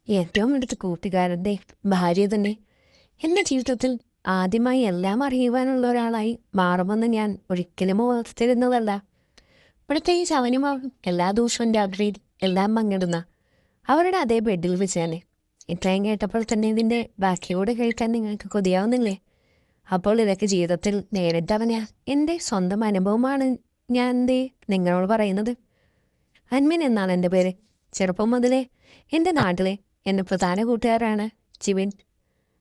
ഏറ്റവും അടുത്ത കൂട്ടുകാരൻ്റെ ഭാര്യ തന്നെ എൻ്റെ ജീവിതത്തിൽ ആദ്യമായി എല്ലാം അറിയുവാനുള്ള ഒരാളായി മാറുമെന്ന് ഞാൻ ഒരിക്കലും ഓർത്തിരുന്നതല്ല. പ്രത്യേകിച്ച് അവനും അവളും എല്ലാ ദിവസവും രാത്രിയിൽ എല്ലാം പങ്കിടുന്ന അവരുടെ അതേ ബെഡിൽ വെച്ച് തന്നെ. ഇത്രയും കേട്ടപ്പോൾ തന്നെ ഇതിൻ്റെ ബാക്കിയോട് കേൾക്കാൻ നിങ്ങൾക്ക് കൊതിയാവുന്നില്ലേ? അപ്പോൾ ഇതൊക്കെ ജീവിതത്തിൽ നേരിട്ടവനാ എൻ്റെ സ്വന്തം അനുഭവമാണ് ഞാൻ നിങ്ങളോട് പറയുന്നത്. അൻവിൻ എന്നാണ് എൻ്റെ പേര്. ചെറുപ്പം മുതലേ എൻ്റെ നാട്ടിലെ എൻ്റെ പ്രധാന കൂട്ടുകാരാണ് ജിവിൻ.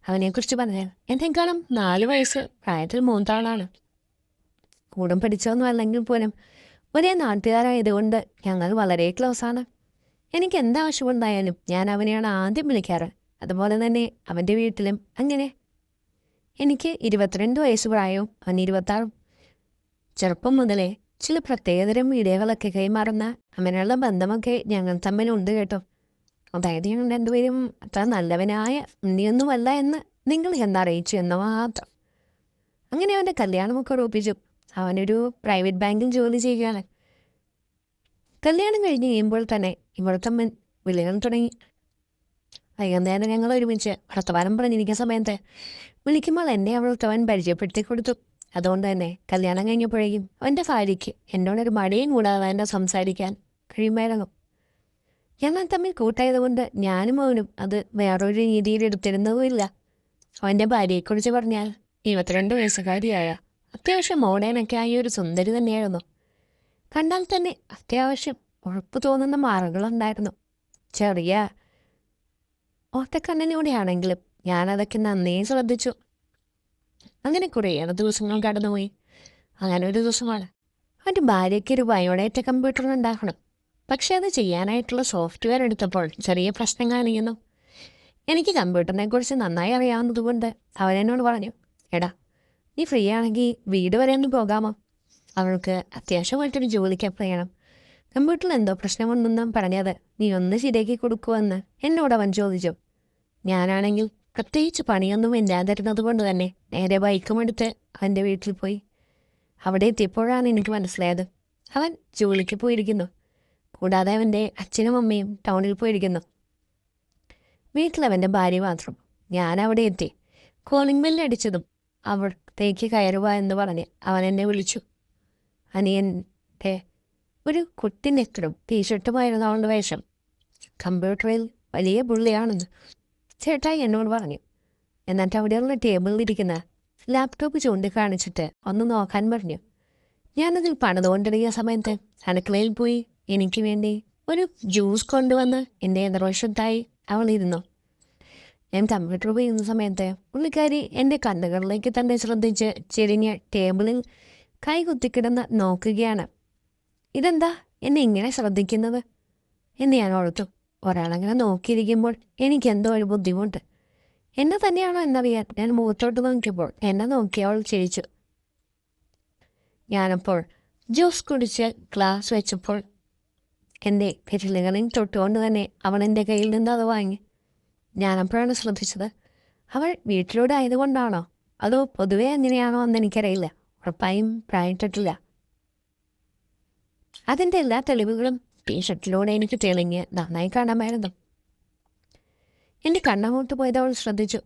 അവനെക്കുറിച്ച് പറഞ്ഞാൽ എന്നെക്കാളും 4 വയസ്സ് പ്രായത്തിൽ മൂന്നാളാണ്. കൂടും പഠിച്ചൊന്നും അല്ലെങ്കിൽ പോലും ഒരേ നാട്ടുകാരായതുകൊണ്ട് ഞങ്ങൾ വളരെ ക്ലോസ് ആണ്. എനിക്ക് എന്താവശ്യമുണ്ടായാലും ഞാൻ അവനെയാണ് ആദ്യം വിളിക്കാറ്. അതുപോലെ തന്നെ അവൻ്റെ വീട്ടിലും അങ്ങനെ. എനിക്ക് 22 വയസ്സ് പ്രായവും അവൻ 26. ചെറുപ്പം മുതലേ ചില പ്രത്യേകതരം വീഡിയോകളൊക്കെ കൈമാറുന്ന അങ്ങനെയുള്ള ബന്ധമൊക്കെ ഞങ്ങൾ തമ്മിലുണ്ട് കേട്ടോ. അതായത് ഞങ്ങൾ രണ്ടുപേരും അത്ര നല്ലവനായ ഉണ്ണിയൊന്നുമല്ല എന്ന് നിങ്ങൾ എന്നറിയിച്ചു എന്ന് മാത്രം. അങ്ങനെ അവൻ്റെ കല്യാണമൊക്കെ ഉറപ്പിച്ചു. അവനൊരു പ്രൈവറ്റ് ബാങ്കിൽ ജോലി ചെയ്യുകയാണ്. കല്യാണം കഴിഞ്ഞ് കഴിയുമ്പോൾ തന്നെ ഇവൾ തമ്മിൽ വിളികൾ തുടങ്ങി. വൈകുന്നേരം ഞങ്ങൾ ഒരുമിച്ച് വർത്തമാനം പറഞ്ഞിരിക്കുന്ന സമയത്ത് വിളിക്കുമ്പോൾ എന്നെ അവൻ പരിചയപ്പെടുത്തി കൊടുത്തു. അതുകൊണ്ട് തന്നെ കല്യാണം കഴിഞ്ഞപ്പോഴേക്കും അവൻ്റെ ഭാര്യയ്ക്ക് എന്നോടൊരു മടിയും കൂടാതെ അവൻ്റെ സംസാരിക്കാൻ കഴിയുമായിരുന്നു. ഞങ്ങൾ തമ്മിൽ കൂട്ടായതുകൊണ്ട് ഞാനും അവനും അത് വേറൊരു രീതിയിൽ എടുത്തിരുന്നതുമില്ല. അവൻ്റെ ഭാര്യയെക്കുറിച്ച് പറഞ്ഞാൽ 22 വയസ്സുകാരിയായ അത്യാവശ്യം മോഡേണൊക്കെ ആയ ഒരു സുന്ദരി തന്നെയായിരുന്നു. കണ്ടാൽ തന്നെ അത്യാവശ്യം ഉറപ്പ് തോന്നുന്ന മാറുകളുണ്ടായിരുന്നു. ചെറിയ ഒറ്റക്കണ്ണിലൂടെയാണെങ്കിലും ഞാനതൊക്കെ നന്നേ ശ്രദ്ധിച്ചു. അങ്ങനെ കുറേയേറെ ദിവസങ്ങൾ കടന്നുപോയി. അങ്ങനെ ഒരു ദിവസമാണ് അവൻ്റെ ഭാര്യയ്ക്ക് ഒരു ബയോഡേറ്റ കമ്പ്യൂട്ടർ ഉണ്ടാക്കണം. പക്ഷെ അത് ചെയ്യാനായിട്ടുള്ള സോഫ്റ്റ്വെയർ എടുത്തപ്പോൾ ചെറിയ പ്രശ്നം കാണിക്കുന്നു. എനിക്ക് കമ്പ്യൂട്ടറിനെ കുറിച്ച് നന്നായി അറിയാവുന്നതുകൊണ്ട് അവനെന്നോട് പറഞ്ഞു, എടാ നീ ഫ്രീ ആണെങ്കിൽ വീട് വരെ ഒന്ന് പോകാമോ? അവൾക്ക് അത്യാവശ്യമായിട്ടൊരു ജോലിക്ക് അപ്ലൈ ചെയ്യണം. കമ്പ്യൂട്ടറിൽ എന്തോ പ്രശ്നമുണ്ടെന്നും പറഞ്ഞത് നീ ഒന്ന് ശരിയാക്കി കൊടുക്കുമെന്ന് എന്നോട് അവൻ ചോദിച്ചു. ഞാനാണെങ്കിൽ പ്രത്യേകിച്ച് പണിയൊന്നും ഇല്ലാതിരുന്നത് കൊണ്ട് തന്നെ നേരെ ബൈക്കും എടുത്ത് അവൻ്റെ വീട്ടിൽ പോയി. അവിടെ എത്തിയപ്പോഴാണ് എനിക്ക് മനസ്സിലായത് അവൻ ജോലിക്ക് പോയിരിക്കുന്നു. കൂടാതെ അവൻ്റെ അച്ഛനും അമ്മയും ടൗണിൽ പോയിരിക്കുന്നു. വീട്ടിലവൻ്റെ ഭാര്യ മാത്രം. ഞാൻ അവിടെ എത്തി. കോളിംഗ് ബെല്ലടിച്ചതും അവിടത്തേക്ക് കയറുക എന്ന് പറഞ്ഞ് അവൻ എന്നെ വിളിച്ചു. അനിയൻ്റെ ഒരു കുട്ടി നെക്കറും ടീഷർട്ടുമായിരുന്നു അവളുടെ വേഷം. കമ്പ്യൂട്ടറിൽ വലിയ പുള്ളിയാണെന്ന് ചേട്ടായി എന്നോട് പറഞ്ഞു. എന്നിട്ട് അവിടെയുള്ള ടേബിളിലിരിക്കുന്ന ലാപ്ടോപ്പ് ചൂണ്ടിക്കാണിച്ചിട്ട് ഒന്ന് നോക്കാൻ പറഞ്ഞു. ഞാനതിൽ പണിതുകൊണ്ടിരിക്കുന്ന സമയത്ത് അടുക്കളയിൽ പോയി എനിക്ക് വേണ്ടി ഒരു ജ്യൂസ് കൊണ്ടുവന്ന് എൻ്റെ എതിർവശത്തായി അവൾ ഇരുന്നു. ഞാൻ കമ്പ്യൂട്ടർ ചെയ്യുന്ന സമയത്ത് പുള്ളിക്കാരി എൻ്റെ കണ്ണുകളിലേക്ക് തന്നെ ശ്രദ്ധിച്ച് ചെരിഞ്ഞ ടേബിളിൽ കൈ കുത്തിക്കിടന്ന് നോക്കുകയാണ്. ഇതെന്താ എന്നെ ഇങ്ങനെ ശ്രദ്ധിക്കുന്നത് എന്ന് ഞാൻ ഓർത്തു. ഒരാളങ്ങനെ നോക്കിയിരിക്കുമ്പോൾ എനിക്കെന്തോ ഒരു ബുദ്ധിമുട്ട്. എന്നെ തന്നെയാണോ എന്നറിയാൻ ഞാൻ മുഖത്തോട്ട് നോക്കിയപ്പോൾ എന്നെ നോക്കി അവൾ ചിരിച്ചു. ഞാനപ്പോൾ ജ്യൂസ് കുടിച്ച് ഗ്ലാസ് വെച്ചപ്പോൾ എൻ്റെ വിരലുകളിൽ തൊട്ടുകൊണ്ട് തന്നെ അവൾ എൻ്റെ കയ്യിൽ നിന്ന് അത് വാങ്ങി. ഞാനപ്പോഴാണ് ശ്രദ്ധിച്ചത് അവൾ വീട്ടിലൂടെ ആയതുകൊണ്ടാണോ അതോ പൊതുവേ എങ്ങനെയാണോ എന്ന് എനിക്കറിയില്ല. ഉറപ്പായും പ്രായത്തിട്ടില്ല. അതിൻ്റെ എല്ലാ തെളിവുകളും ടീഷർട്ടിലൂടെ എനിക്ക് തെളിഞ്ഞ് നന്നായി കാണാമായിരുന്നു. എൻ്റെ കണ്ണങ്ങോട്ട് പോയത് അവൾ ശ്രദ്ധിച്ചു.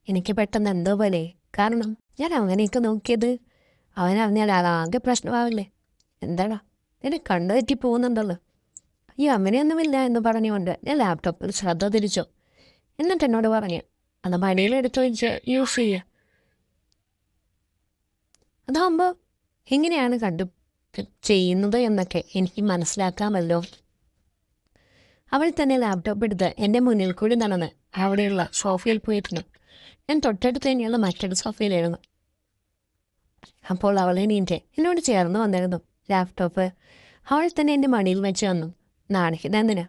എനിക്ക് പെട്ടെന്ന് എന്തോ പോലെ. കാരണം ഞാൻ അങ്ങനെയൊക്കെ നോക്കിയത് അവനറിഞ്ഞാൽ അതാകെ പ്രശ്നമാവില്ലേ? എന്താടാ എന്നെ കണ്ണു തെറ്റി പോകുന്നുണ്ടല്ലോ. ഈ അങ്ങനെയൊന്നുമില്ല എന്ന് പറഞ്ഞുകൊണ്ട് ഞാൻ ലാപ്ടോപ്പിൽ ശ്രദ്ധ തിരിച്ചു. എന്നിട്ട് എന്നോട് പറഞ്ഞു, അത് മടിയിലെടുത്ത് വെച്ച് യൂസ് ചെയ്യുക. അതാകുമ്പോൾ എങ്ങനെയാണ് ചെയ്യുന്നത് എന്നൊക്കെ എനിക്ക് മനസ്സിലാക്കാമല്ലോ. അവൾ തന്നെ ലാപ്ടോപ്പ് എടുത്ത് എൻ്റെ മുന്നിൽ കൂടി നടന്ന് അവിടെയുള്ള സോഫയിൽ പോയിരുന്നു. ഞാൻ തൊട്ടടുത്ത് തന്നെയുള്ള മറ്റൊരു സോഫയിലായിരുന്നു. അപ്പോൾ അവൾ എണീറ്റ് എന്നോട് ചേർന്ന് വന്നിരുന്നു. ലാപ്ടോപ്പ് അവൾ തന്നെ എൻ്റെ മടിയിൽ വെച്ച് വന്നു. നാണിക്കുന്നതിന്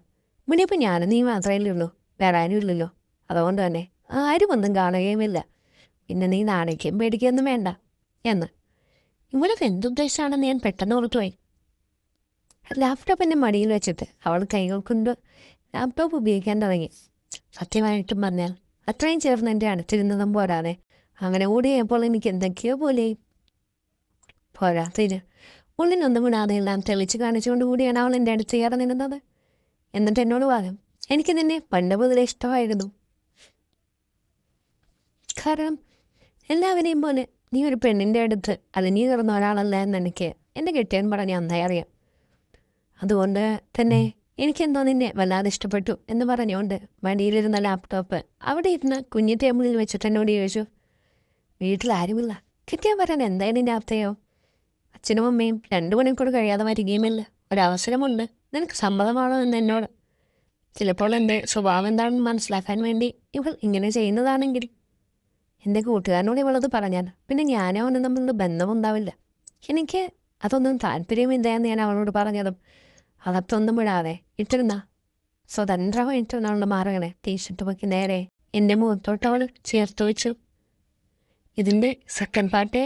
ഇവിടെ ഇപ്പം ഞാനും നീ മാത്രമേ ഉള്ളൂ, വേറെ ആരും ഇല്ലല്ലോ. അതുകൊണ്ട് തന്നെ ആരും ഒന്നും കാണുകയുമില്ല. പിന്നെ നീ നാണിക്കുകയും പേടിക്കുകയൊന്നും വേണ്ട എന്ന്. ഇവളൊക്കെ എന്തുദ്ദേശമാണെന്ന് ഞാൻ പെട്ടെന്ന് ഓർത്തുപോയി. ലാപ്ടോപ്പ് എൻ്റെ മടിയിൽ വെച്ചിട്ട് അവൾ കൈകൾ കൊണ്ട് ലാപ്ടോപ്പ് ഉപയോഗിക്കാൻ തുടങ്ങി. സത്യമായിട്ടും പറഞ്ഞാൽ അത്രയും ചേർന്ന് എൻ്റെ അടുത്തിരുന്നതും പോരാതെ അങ്ങനെ ഓടിയപ്പോൾ എനിക്ക് എന്തൊക്കെയോ പോലെ പോരാത്തിന് ഉള്ളിനൊന്നും വിടാതെ എല്ലാം തെളിച്ച് കാണിച്ചുകൊണ്ട് കൂടിയാണ് അവൾ എൻ്റെ അടുത്ത് കയറി നിന്നത്. എന്നിട്ട് എന്നോട് പറഞ്ഞു, എനിക്ക് നിന്നെ പണ്ട് മുതലേ ഇഷ്ടമായിരുന്നു. കാരണം എല്ലാവരെയും പോലെ നീ ഒരു പെണ്ണിൻ്റെ അടുത്ത് നീ തുറന്ന ഒരാളല്ല എന്ന് എനിക്ക് എൻ്റെ കെട്ടിയവൻ പറഞ്ഞ് നന്നായി അറിയാം. അതുകൊണ്ട് തന്നെ എനിക്കെന്തോ നിന്നെ വല്ലാതെ ഇഷ്ടപ്പെട്ടു എന്ന് പറഞ്ഞുകൊണ്ട് വണ്ടിയിലിരുന്ന ലാപ്ടോപ്പ് അവിടെ ഇരുന്ന് കുഞ്ഞി ടേബിളിൽ വെച്ചിട്ട് എന്നോട് ചോദിച്ചു, വീട്ടിലാരുമില്ല, കെട്ടിയാൻ പറയാൻ എന്തായാലും നിൻ്റെ അർത്ഥയോ? അച്ഛനും അമ്മയും 2 മണിക്കൂർ കഴിയാതെ വരികയുമില്ല. ഒരവസരമുണ്ട്, നിനക്ക് സമ്മതമാണോ എന്ന് എന്നോട്. ചിലപ്പോൾ എൻ്റെ സ്വഭാവം എന്താണെന്ന് മനസ്സിലാക്കാൻ വേണ്ടി ഇവൾ ഇങ്ങനെ ചെയ്യുന്നതാണെങ്കിൽ എൻ്റെ കൂട്ടുകാരനോട് ഇവളത് പറഞ്ഞാൽ പിന്നെ ഞാനോ അവനും തമ്മിലുള്ള ബന്ധമുണ്ടാവില്ല. എനിക്ക് അതൊന്നും താല്പര്യമില്ല എന്ന് ഞാൻ അവളോട് പറഞ്ഞതും അകത്തൊന്നും വിടാതെ ഇട്ടിരുന്ന സ്വതന്ത്രമായിട്ട് അവളുടെ മാറുകണെ ടീഷർട്ട് പൊക്കി നേരെ എൻ്റെ മുഖത്തോട്ട് അവൾ ചേർത്ത് വെച്ചു. ഇതിൻ്റെ സെക്കൻഡ് പാർട്ട്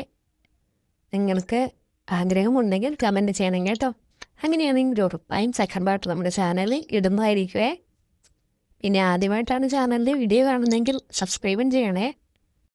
നിങ്ങൾക്ക് ആഗ്രഹമുണ്ടെങ്കിൽ കമൻറ്റ് ചെയ്യണം കേട്ടോ. അങ്ങനെയാണെങ്കിൽ ഉറപ്പായും സെക്കൻഡ് പാർട്ട് നമ്മുടെ ചാനലിൽ ഇടുന്നതായിരിക്കുമേ. പിന്നെ ആദ്യമായിട്ടാണ് ചാനലിൽ വീഡിയോ കാണുന്നതെങ്കിൽ സബ്സ്ക്രൈബും ചെയ്യണേ.